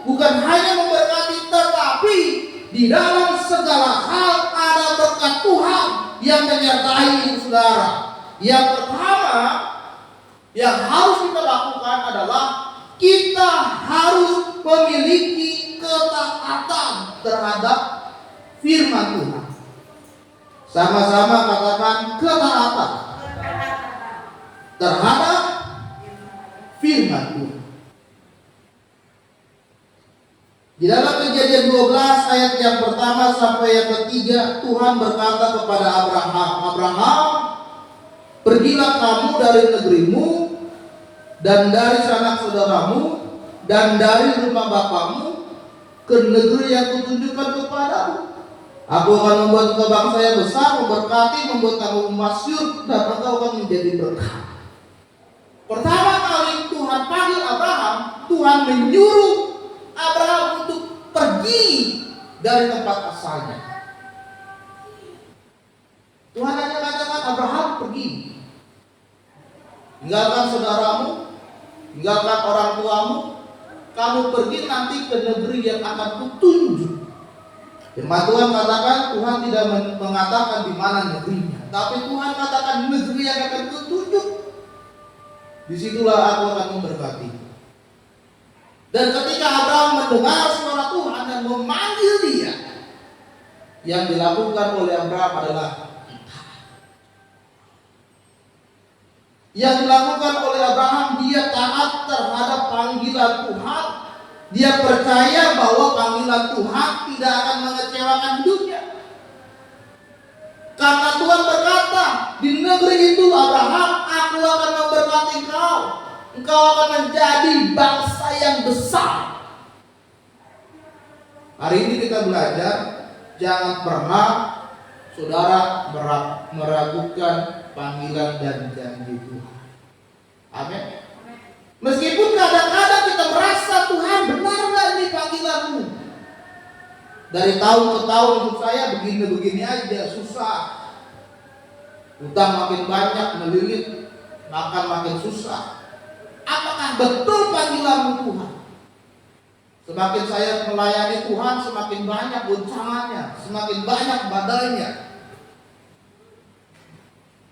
bukan hanya memberkati, tetapi di dalam segala hal ada berkat Tuhan yang menyertai hidup saudara. Yang pertama yang harus kita lakukan adalah kita harus memiliki ketaatan terhadap firman Tuhan. Sama-sama katakan ketaatan terhadap firman Tuhan. Di dalam Kejadian 12 ayat yang pertama sampai yang ketiga, Tuhan berkata kepada Abraham, Abraham, pergilah kamu dari negerimu dan dari sanak saudaramu dan dari rumah bapamu ke negeri yang kutunjukkan kepadamu. Aku akan membuat engkau bangsa yang besar, memberkati, membuat kamu masyhur, dan engkau akan menjadi berkat. Pertama kali Tuhan panggil Abraham, Tuhan menyuruh Abraham untuk pergi dari tempat asalnya. Tuhan hanya katakan, Abraham pergi, tinggalkan saudaramu, tinggalkan orang tuamu, kamu pergi nanti ke negeri yang akan kutunjuk. Firman Tuhan katakan, Tuhan tidak mengatakan di mana negerinya, tapi Tuhan katakan negeri yang akan kutunjuk. Disitulah aku akan memberkati. Dan ketika Abraham mendengar suara Tuhan dan memanggil dia, yang dilakukan oleh Abraham adalah yang dilakukan oleh Abraham, dia taat terhadap panggilan Tuhan. Dia percaya bahwa panggilan Tuhan tidak akan mengecewakan hidupnya. Karena Tuhan berkata, di negeri itu Abraham, aku akan memberkati engkau. Engkau akan menjadi bangsa yang besar. Hari ini kita belajar, jangan pernah saudara meragukan panggilan dan janji Tuhan. Amin. Meskipun kadang-kadang kita merasa, Tuhan benar gak ini panggilanmu? Dari tahun ke tahun hidup saya begini-begini aja, susah. Utang makin banyak, melilit, makan makin susah. Apakah betul panggilanmu Tuhan? Semakin saya melayani Tuhan, semakin banyak goncangannya, semakin banyak badainya.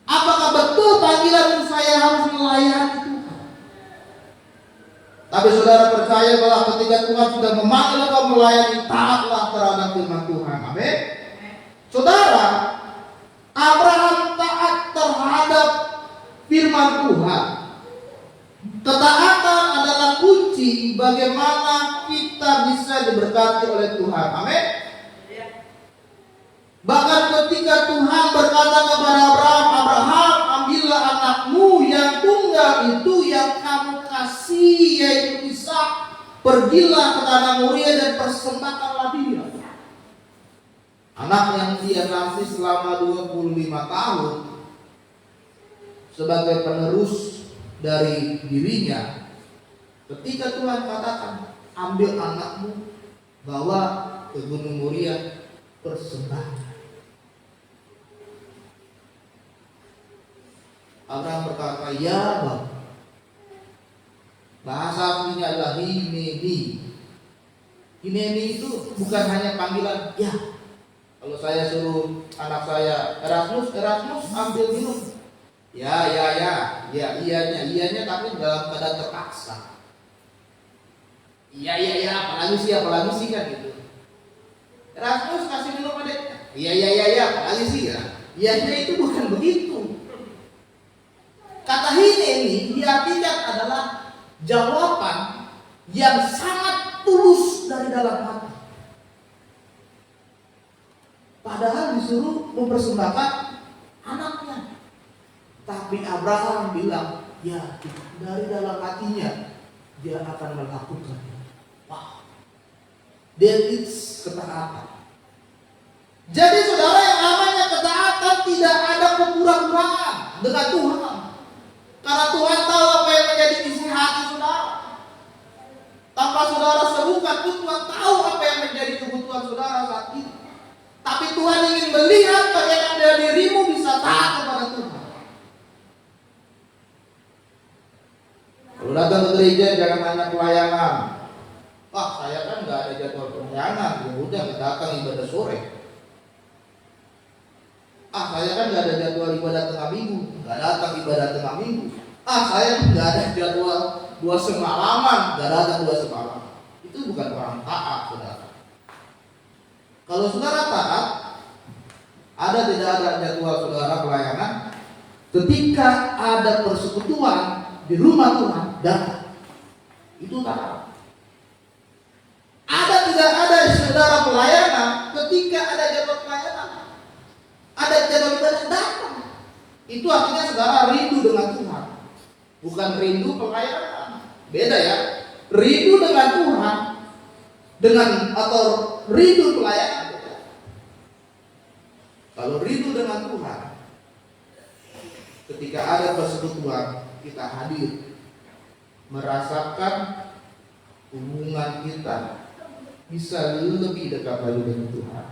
Apakah betul panggilan saya harus melayani Tuhan? Tapi saudara percaya bahwa ketika Tuhan sudah memanggil engkau melayani, taatlah terhadap firman Tuhan. Amin. Saudara, Abraham taat terhadap firman Tuhan. Ketaatan adalah kunci bagaimana kita bisa diberkati oleh Tuhan. Amin. Bahkan ketika Tuhan berkata kepada Abraham, Abraham, ambillah anakmu yang tunggal itu yang kamu kasih, yaitu Ishak, pergilah ke tanah Moria dan persembahkanlah dia. Anak yang dia kasih selama 25 tahun sebagai penerus dari dirinya. Ketika Tuhan katakan, ambil anakmu, bawa ke Gunung Moria, persembahkan. Abraham berkata, ya Bang. Bahasa aslinya adalah hineni. Hineni itu bukan hanya panggilan, ya. Kalau saya suruh anak saya, Erasmus, ambil minum. Ya, iyanya, tapi dalam keadaan terpaksa. Iya, apalagi sih kan gitu. Erasmus kasih minum adek. Iya, apalagi sih ya. Iyanya itu bukan begitu. Kata ini diartikan adalah jawaban yang sangat tulus dari dalam hati. Padahal disuruh mempersembahkan anaknya. Tapi Abraham bilang, ya, dari dalam hatinya dia akan melakukan. Wow. That is ketaatan. Jadi saudara, yang namanya ketaatan tidak ada kepura-puraan dengan Tuhan. Karena Tuhan tahu apa yang menjadi isi hati saudara. Tanpa saudara serukan pun Tuhan tahu apa yang menjadi kebutuhan saudara saat ini. Tapi Tuhan ingin melihat bagaimana dirimu bisa taat kepada Tuhan. Kalau datang ke gereja jangan hanya pelayanan. Wah, saya kan nggak ada jadwal pelayanan, ya udah nggak datang ibadah sore. Ah, saya kan nggak ada jadwal ibadah tengah minggu, nggak datang ibadah tengah minggu. Ah, saya nggak ada jadwal 2 semalaman, nggak datang 2 semalaman. Itu bukan orang taat, saudara. Kalau saudara taat, ada tidak ada jadwal saudara pelayanan, ketika ada persekutuan di rumah Tuhan, datang. Itu taat. Ada tidak ada saudara pelayanan, ketika ada jadwal pelayanan, ada jadwal ibadah, datang. Itu artinya saudara rindu dengan Tuhan, bukan rindu pelayanan. Beda ya, rindu dengan Tuhan dengan atau rindu pelayanan. Kalau rindu dengan Tuhan, ketika ada persekutuan, kita hadir, merasakan hubungan kita bisa lebih dekat lagi dengan Tuhan.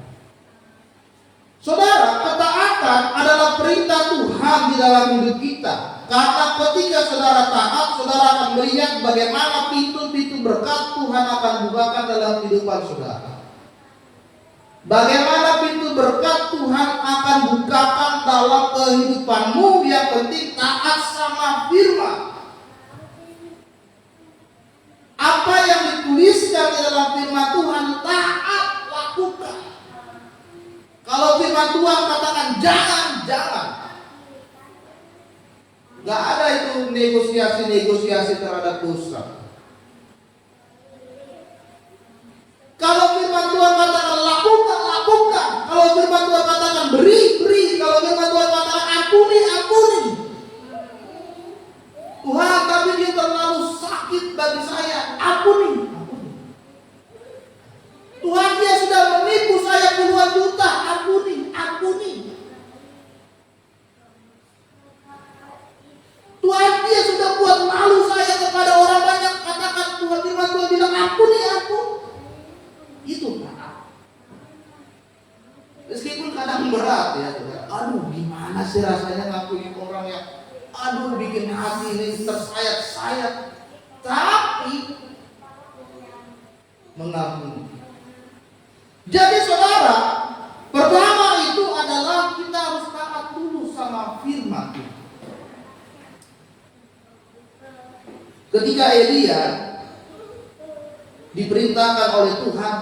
Saudara, ketaatan adalah perintah Tuhan di dalam hidup kita. Karena ketika saudara taat, saudara akan melihat bagaimana pintu-pintu berkat Tuhan akan bukakan dalam kehidupan saudara. Bagaimana pintu berkat Tuhan akan bukakan dalam kehidupanmu. Yang penting taat sama firman. Apa yang dituliskan di dalam firman Tuhan, taat, lakukan. Kalau firman Tuhan katakan jangan. Gak ada itu negosiasi terhadap dosa. Kalau firman Tuhan katakan lakukan. Kalau firman Tuhan katakan beri. Kalau firman Tuhan katakan ampuni. Tuhan, tapi dia terlalu sakit bagi saya, ampuni. Tuhan, dia sudah menipu saya puluhan juta, ampuni. Tuhan, dia sudah buat malu saya kepada orang banyak, katakan Tuhan, firman Tuhan bilang ampuni. Itu kan. Meskipun kadang berat ya, aduh gimana sih rasanya ngakuin orang yang bikin hati ini tersayat-sayat, tapi mengampuni. Jadi saudara, pertama itu adalah kita harus taat dulu sama firman Tuhan. Ketika Elia diperintahkan oleh Tuhan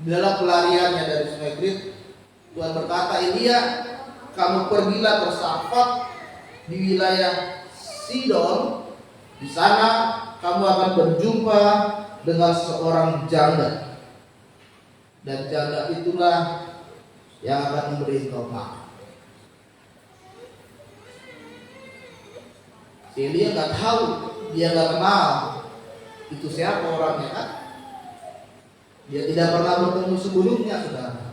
dalam pelariannya dari Sungai Krit, Tuhan berkata, Elia, kamu pergilah ke Sarfat di wilayah Sidon. Di sana kamu akan berjumpa dengan seorang janda, dan janda itulah yang akan memberi engkau makan. Si Elia nggak tahu, dia nggak kenal itu siapa orangnya kan. Dia tidak pernah bertemu sebelumnya, saudara.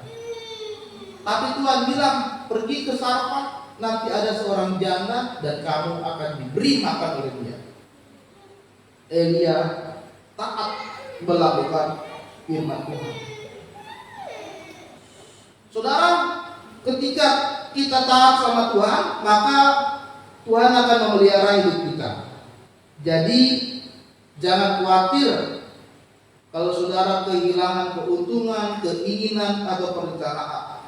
Tapi Tuhan bilang, pergi ke Sarfat, nanti ada seorang janda dan kamu akan diberi makan oleh dia. Elia taat melakukan firman Tuhan. Saudara, ketika kita taat sama Tuhan, maka Tuhan akan memelihara hidup kita. Jadi jangan khawatir kalau saudara kehilangan keuntungan, keinginan atau perencanaan.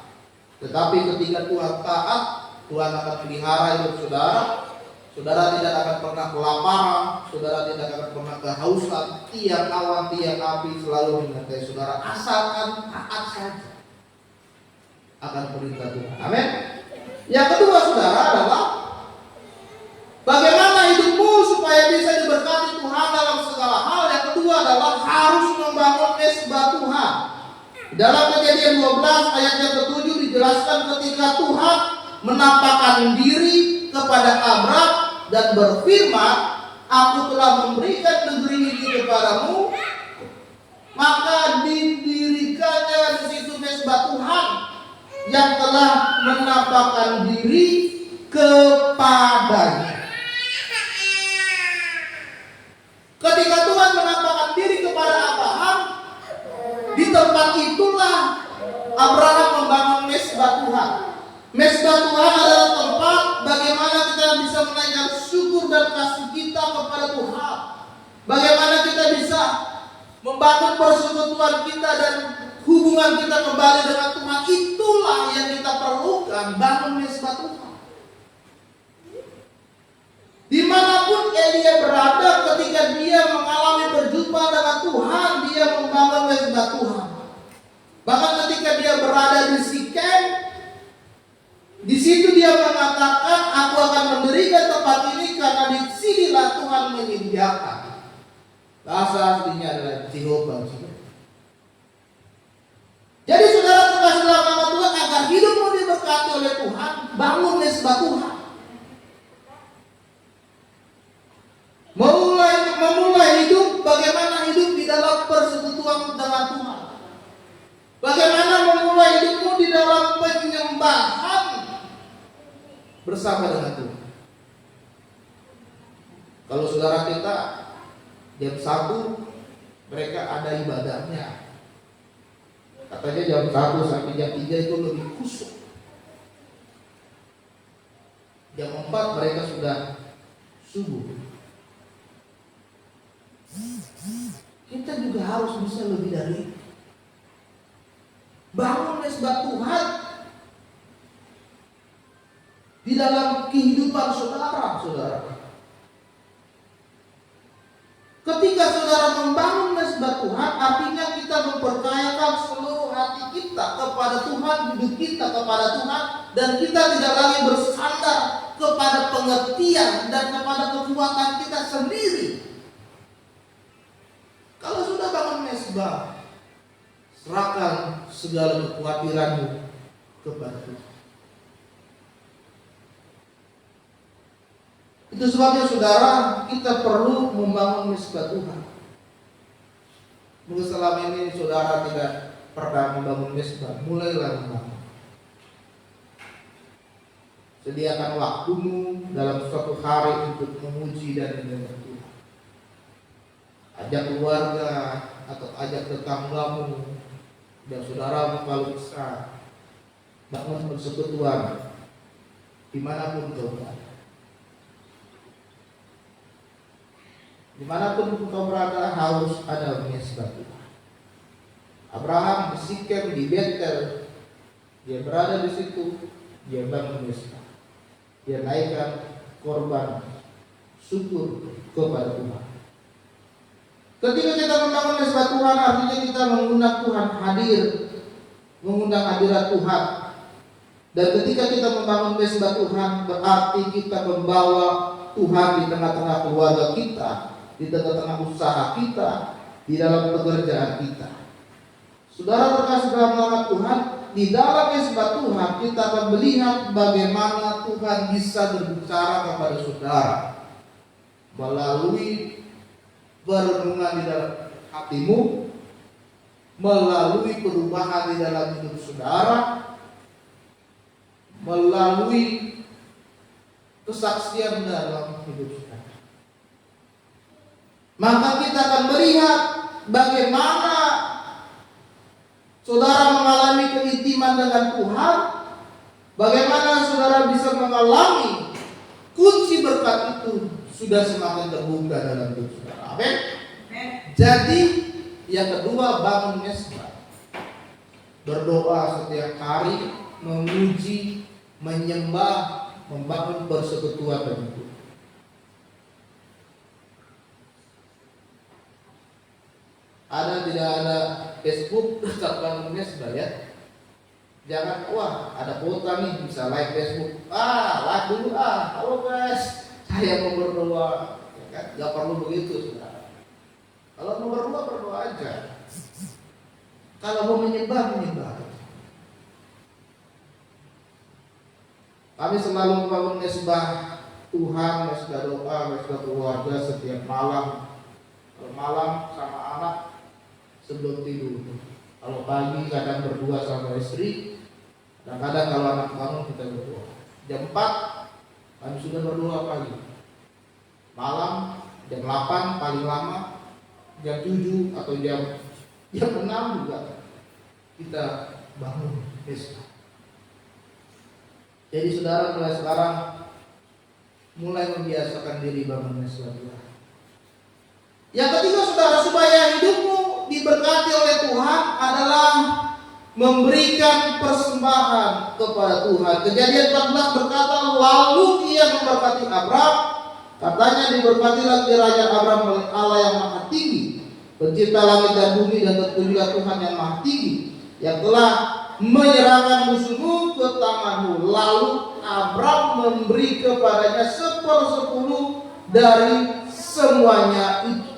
Tetapi ketika Tuhan taat, Tuhan akan pelihara hidup saudara. Saudara tidak akan pernah kelaparan, saudara tidak akan pernah kehausan. Tiap awan, tiap api selalu menyertai saudara, asalkan taat saja akan perintah Tuhan. Amin. Yang kedua saudara adalah bagaimana hidupmu supaya bisa diberkati Tuhan dalam segala hal. Yang kedua adalah harus membangun mesbah Tuhan. Dalam Kejadian 12 ayat yang ke-7 dijelaskan ketika Tuhan menampakkan diri kepada Abram dan berfirman, aku telah memberikan negeri ini kepadamu, maka didirikannya di situ mesbah Tuhan yang telah menampakkan diri kepadanya. Ketika Tuhan menampakkan diri kepada Abraham, di tempat itulah Abraham membangun mesbah Tuhan. Mesbah Tuhan adalah tempat bagaimana kita bisa menaikkan syukur dan kasih kita kepada Tuhan. Bagaimana kita bisa membangun persekutuan kita dan hubungan kita kembali dengan Tuhan, itulah yang kita perlukan, bangun mesbah Tuhan. Dimanapun Elia berada, ketika dia mengalami berjumpa dengan Tuhan, dia membangun mesbah Tuhan. Bahkan ketika dia berada di Sikem, di situ dia mengatakan, aku akan mendirikan tempat ini karena di sinilah Tuhan menyediakan. Bahasa aslinya adalah Jehovah. Jadi saudara terkasih dalam nama Tuhan, agar hidupmu diberkati oleh Tuhan, bangun mesbah Tuhan. Memulai hidup, bagaimana hidup di dalam persekutuan dengan Tuhan. Bagaimana memulai hidupmu di dalam penyembahan bersama dengan Tuhan. Kalau saudara kita jam 1 mereka ada ibadahnya. Katanya jam 1 sampai jam 3 itu lebih khusyuk. Jam 4 mereka sudah subuh. Kita juga harus bisa lebih dari itu. Bangun mesbah Tuhan di dalam kehidupan saudara. Ketika saudara membangun mesbah Tuhan, artinya kita mempercayakan seluruh hati kita kepada Tuhan, hidup kita kepada Tuhan, dan kita tidak lagi bersandar kepada pengertian dan kepada kekuatan kita sendiri. Kalau sudah bangun mesbah, serahkan segala kekhawatiranmu kepada Tuhan. Itu sebabnya saudara, kita perlu membangun mesbah Tuhan. Mungkin selama ini saudara tidak pernah membangun mesbah, mulailah membangun. Sediakan waktumu dalam suatu hari untuk memuji dan menyembah Tuhan. Ajak keluarga atau ajak tetanggamu dan saudaramu kalau bisa, bangun persekutuan dimanapun kau berada. Dimanapun kau berada harus ada mesbah Tuhan. Abraham di Sikem, di Betel, dia berada di situ, dia bangun mesbah. Dia naikkan korban syukur kepada Tuhan. Ketika kita membangun mesbah Tuhan, artinya kita mengundang Tuhan hadir, mengundang hadirat Tuhan. Dan ketika kita membangun mesbah Tuhan, berarti kita membawa Tuhan di tengah-tengah keluarga kita, di tengah-tengah usaha kita, di dalam pekerjaan kita. Saudara terkasih dalam nama Tuhan, di dalam mesbah Tuhan kita akan melihat bagaimana Tuhan bisa berbicara kepada saudara melalui perenungan di dalam hatimu, melalui perubahan di dalam hidup saudara, melalui kesaksian dalam hidup saudara. Maka kita akan melihat bagaimana saudara mengalami keintiman dengan Tuhan, bagaimana saudara bisa mengalami kunci berkat itu sudah semakin terbuka dalam hidup saudara. Amin. Jadi yang kedua, bangun mesbah. Berdoa setiap hari, memuji, menyembah, membangun persekutuan dengan Tuhan. Ada tidak ada Facebook tetap bangun mesbah ya. Jangan wah ada kuota nih bisa like Facebook. Like dulu halo guys, saya mau berdoa. Ya kan? Gak perlu begitu saudara. Kalau mau berdoa aja. Kalau mau menyembah. Kami selalu membangun mesbah Tuhan, mesbah doa, mesbah keluarga setiap malam. Kalau malam sama anak sebelum tidur. Kalau pagi kadang berdua sama istri, kadang-kadang kalau anak bangun kita berdoa. Jam 4 kami sudah berdoa pagi. Malam jam 8 paling lama, jam 7 atau jam 6 juga kita bangun mesbah. Jadi saudara mulai sekarang mulai membiasakan diri bangun mesbah Tuhan. Yang ketiga saudara, supaya hidupmu diberkati oleh Tuhan adalah memberikan persembahan kepada Tuhan. Kejadian 14 berkata, lalu ia memberkati Abram, katanya diberkatilah kiranya Abram oleh Allah yang Maha Tinggi, pencipta langit dan bumi, dan tentu juga Tuhan yang Maha Tinggi, yang telah menyerahkan musuhmu ke tanganmu. Lalu Abram memberi kepadanya 1/10 dari semuanya itu.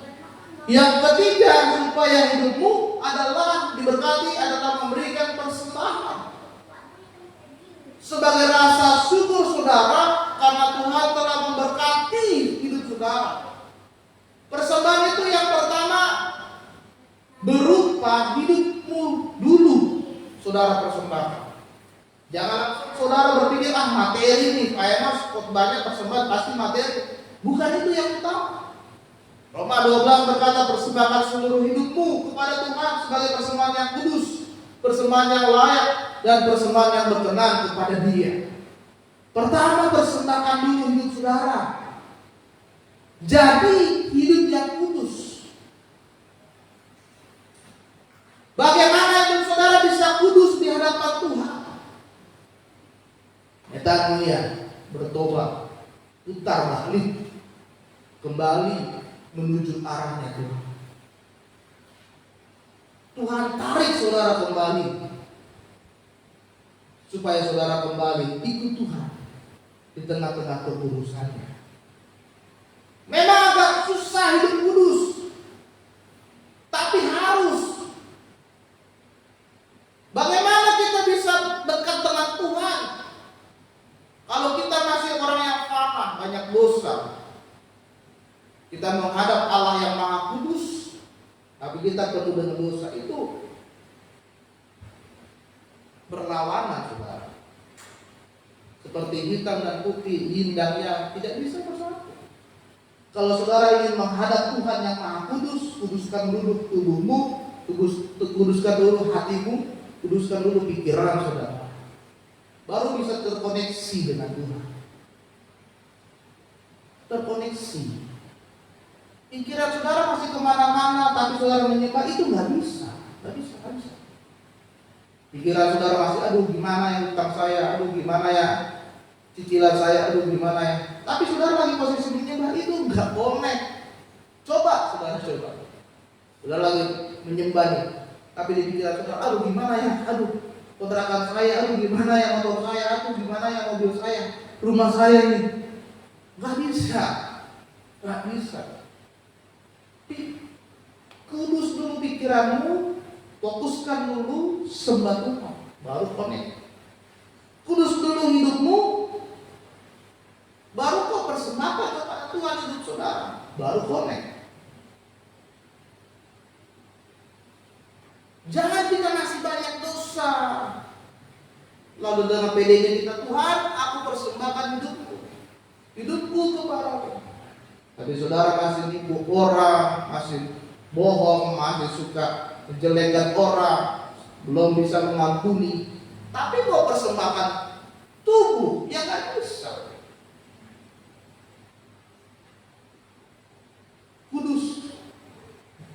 Yang ketiga, supaya hidupmu adalah diberkati adalah memberikan persembahan sebagai rasa syukur saudara, karena Tuhan telah memberkati hidup saudara. Persembahan itu yang pertama berupa hidupmu dulu, saudara persembahkan. Jangan saudara berpikir materi nih, kayaknya banyak persembahan pasti materi. Bukan itu yang utama. Roma 12 berkata, persembahkan seluruh hidupmu kepada Tuhan sebagai persembahan yang kudus, persembahan yang layak, dan persembahan yang berkenan kepada Dia. Pertama, persembahkan dulu hidup saudara. Jadi hidup yang kudus. Bagaimana hidup saudara bisa kudus di hadapan Tuhan? Metanoia, bertobat, putar balik, kembali menuju arahnya Tuhan. Tuhan tarik saudara kembali, supaya saudara kembali ikut Tuhan di tengah-tengah kekudusannya. Memang agak susah hidup kudus, tapi harus. Bagaimana kita bisa dekat dengan Tuhan kalau kita masih orang yang fana, banyak dosa? Kita menghadap Allah yang Maha Kudus, tapi kita penuh dengan dosa, itu berlawanan saudara. Seperti hitam dan putih, yin dan yang tidak bisa bersatu. Kalau saudara ingin menghadap Tuhan yang Maha Kudus, kuduskan dulu tubuhmu, kuduskan dulu hatimu, kuduskan dulu pikiran saudara. Baru bisa terkoneksi dengan Tuhan. Terkoneksi. Pikiran saudara masih kemana-mana, tapi saudara menyembah, itu nggak bisa. Pikiran saudara masih, aduh gimana ya utang saya, aduh gimana ya cicilan saya, aduh gimana ya. Tapi saudara lagi posisi menyembah, itu nggak connect. Coba saudara coba. Saudara lagi menyembah nih, tapi di pikiran saudara, aduh gimana ya, aduh kontrakan saya, aduh gimana ya motor saya, aduh gimana ya mobil saya, rumah saya ini. Nggak bisa. Kudus dulu pikiranmu, fokuskan dulu sembah Tuhan, baru connect. Kudus dulu hidupmu, baru kau persembahkan kepada Tuhan hidup saudara, baru connect. Jangan kita masih banyak dosa, lalu dengan pedenya kita, Tuhan aku persembahkan hidupku kepadamu. Tapi saudara masih nipu orang, masih bohong, masih suka menjelekkan orang, belum bisa mengampuni. Tapi mau persembahkan tubuh, ya kan bisa. Kudus.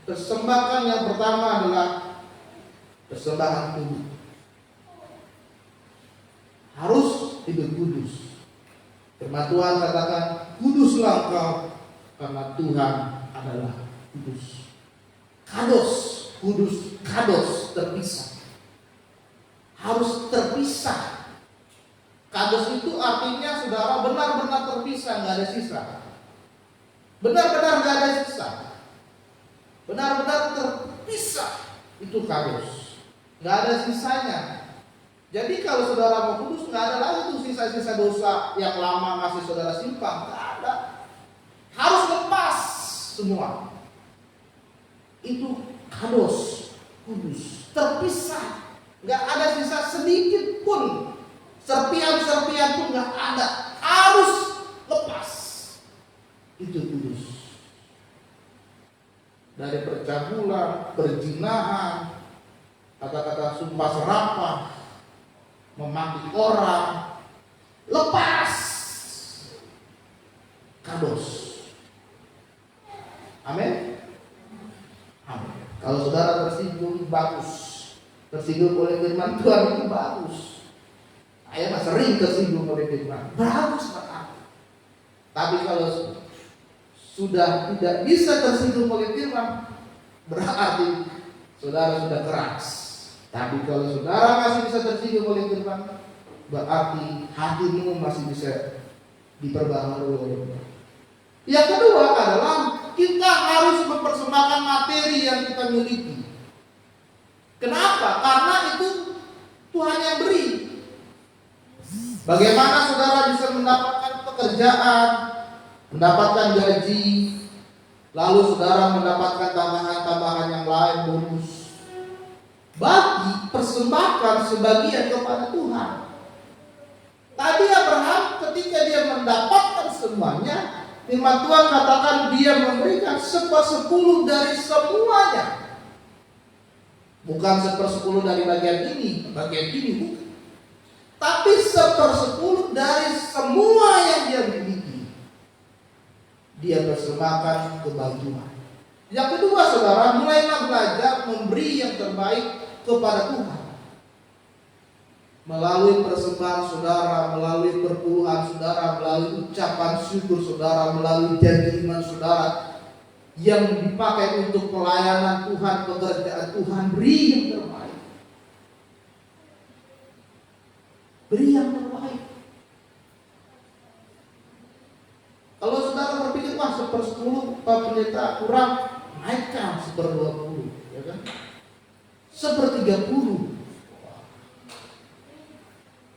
Persembahkan yang pertama adalah persembahan tubuh. Harus hidup kudus. Firman Tuhan katakan, kuduslah engkau karena Tuhan adalah kudus. Kados, kudus, kados, terpisah. Harus terpisah. Kados itu artinya saudara benar-benar terpisah, nggak ada sisa. Benar-benar nggak ada sisa. Benar-benar terpisah, itu kados. Nggak ada sisanya. Jadi kalau saudara mau kudus, nggak ada lagi tuh sisa-sisa dosa yang lama masih saudara simpan. Nggak ada. Harus lepas semua. Itu kados, kudus, terpisah, nggak ada sisa sedikit pun, serpian-serpian pun nggak ada, harus lepas. Itu kudus. Dari percabulan, perzinahan, kata-kata sumpah serapah, memaki orang, lepas. Kados. Amin. Kalau saudara tersinggung, bagus. Tersinggung oleh firman Tuhan itu bagus. Saya mah sering tersinggung oleh firman, bagus banget. Tapi kalau sudah tidak bisa tersinggung oleh firman, berarti saudara sudah keras. Tapi kalau saudara masih bisa tersinggung oleh firman, berarti hatimu masih bisa diperbaharui oleh Tuhan. Yang kedua adalah kita harus mempersembahkan materi yang kita miliki. Kenapa? Karena itu Tuhan yang beri. Bagaimana saudara bisa mendapatkan pekerjaan, mendapatkan gaji, lalu saudara mendapatkan tambahan-tambahan yang lain, bonus? Bagi persembahkan sebagian kepada Tuhan. Tadi Abraham ketika dia mendapatkan semuanya, firman Tuhan katakan dia memberikan 1/10 dari semuanya. Bukan 1/10 dari bagian ini bukan. Tapi 1/10 dari semua yang dia miliki, dia persembahkan ke Tuhan. Yang kedua saudara, mulailah belajar memberi yang terbaik kepada Tuhan. Melalui persembahan saudara, melalui perpuluhan saudara, melalui ucapan syukur saudara, melalui janji iman saudara yang dipakai untuk pelayanan Tuhan, pekerjaan Tuhan, beri yang terbaik. Beri yang terbaik. Kalau saudara berpikir, wah 1/10 Pak Pendeta kurang, naikkan 1/20, ya kan? 1/30.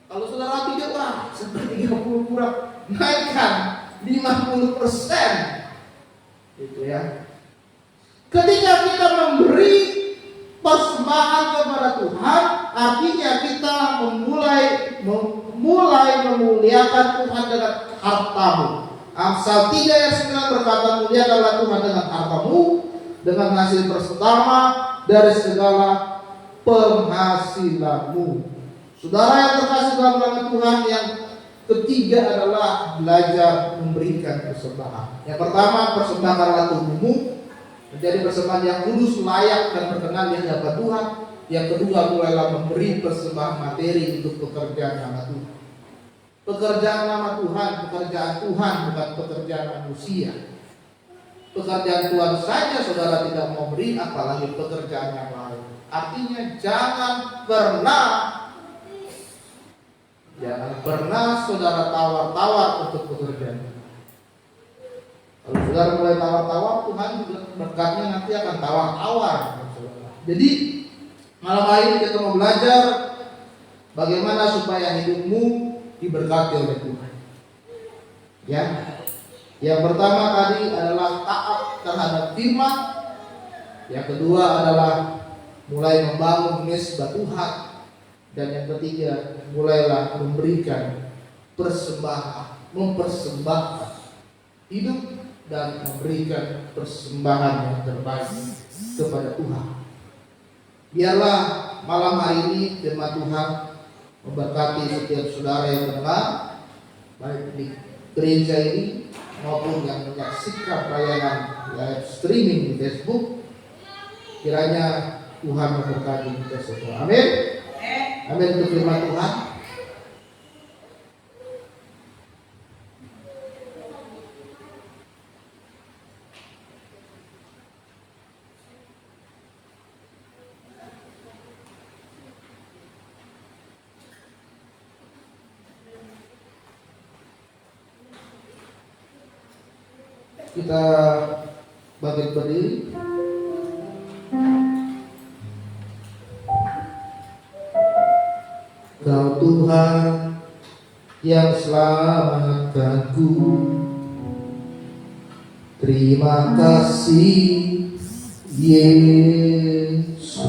Kalau saudara pikir, wah 1/30 kurang, naikkan 50%. Gitu ya. Ketika kita memberi persembahan kepada Tuhan, artinya kita memulai memuliakan Tuhan dengan hartamu. Amsal 3 ayat 9 berkata, muliakanlah Tuhan dengan hartamu, dengan hasil pertama dari segala penghasilanmu. Saudara yang terkasih dalam nama Tuhan, yang ketiga adalah belajar memberikan persembahan. Yang pertama, persembahkanlah tubuhmu menjadi persembahan yang kudus, layak dan berkenan di hadapan Tuhan. Yang kedua, mulailah memberi persembahan materi untuk pekerjaan nama Tuhan. Pekerjaan nama Tuhan, pekerjaan Tuhan, bukan pekerjaan manusia. Pekerjaan Tuhan saja saudara tidak mau beri, apalagi pekerjaan yang lain. Artinya jangan pernah saudara tawar-tawar untuk pekerjaan. Kalau saudara mulai tawar-tawar, Tuhan juga berkatnya nanti akan tawar-tawar. Jadi malam hari ini kita mau belajar bagaimana supaya hidupmu diberkati oleh Tuhan. Ya, yang pertama tadi adalah taat terhadap firman. Yang kedua adalah mulai membangun mesbah Tuhan. Dan yang ketiga, mulailah memberikan persembahan, mempersembahkan hidup dan memberikan persembahan yang terbaik kepada Tuhan. Biarlah malam hari ini firman Tuhan memberkati setiap saudara yang mendengar, baik di gereja ini maupun yang menyaksikan tayangan live streaming di Facebook. Kiranya Tuhan memberkati kita semua. Amin. Amin untuk firman Tuhan. Kita bangkit berdiri. Kau Tuhan yang selamatkanku, terima kasih Yesus.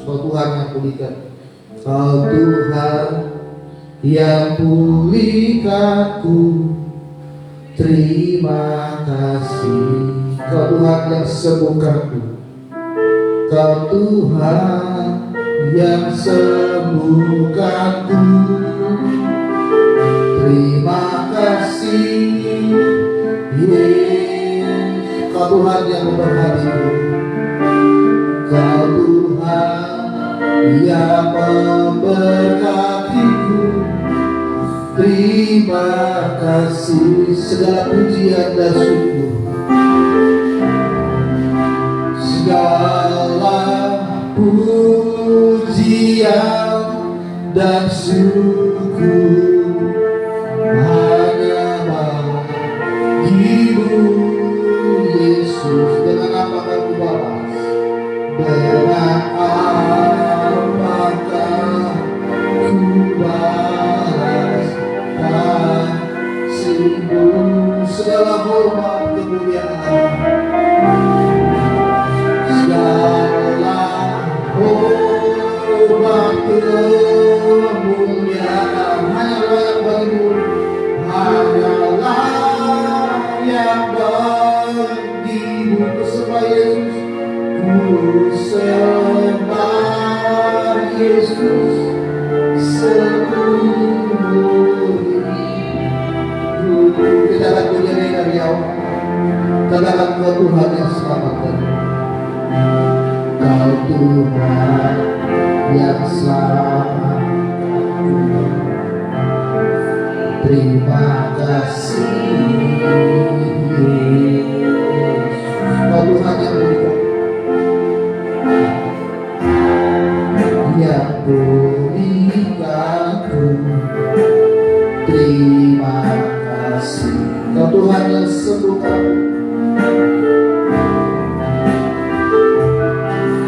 Kau Tuhan yang pulihkan, Kau Tuhan yang pulihkanku, terima kasih. Kau Tuhan yang sembuhkanku, Kau Tuhan yang sembuhkanku, terima kasih Yesus. Kau Tuhan yang memberkatiku, yang memberkatiku. Terima kasih, segala pujian dan syukur, segala pujian dan syukur hanya bagimu Yesus. Dengan apa kamu balas? Dengan apakah ku balas kasih-Mu? Segala hormat kemuliaan, segala hormat kemuliaan hanyalah bagimu, hanyalah yang bagimu. Kusembah Yesus, kusembah Yesus seumur hidup. Kita akan bernyanyi dari awal. Katakan kau Tuhan yang selamatkan, kau Tuhan yang selamatkan. Terima kasih Yesus. Kau Tuhan yang berikan, yang berikanku. Terima kasih. Kau Tuhan yang sembuhkan,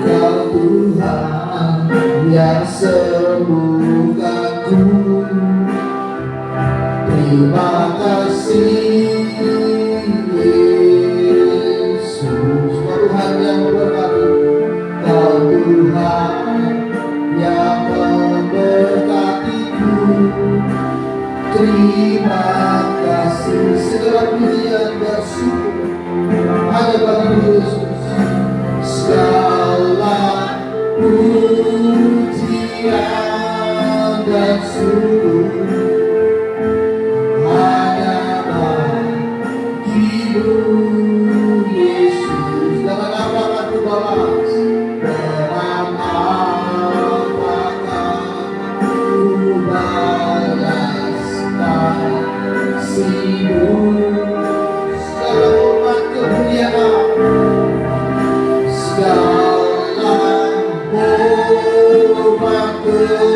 Kau Tuhan yang sembuhkanku. Terima kasih Yesus. Kau Tuhan yang memberkati, Kau Tuhan yang memberkatiku. Terima kasih, segala pujian dan syukur hanya bagi Yesus. Segala pujian dan syukur hanya bagimu Yesus. Dengan apakah ku balas? Dengan apakah ku balas kasih-Mu? Segala hormat kemuliaan, segala hormat kemuliaan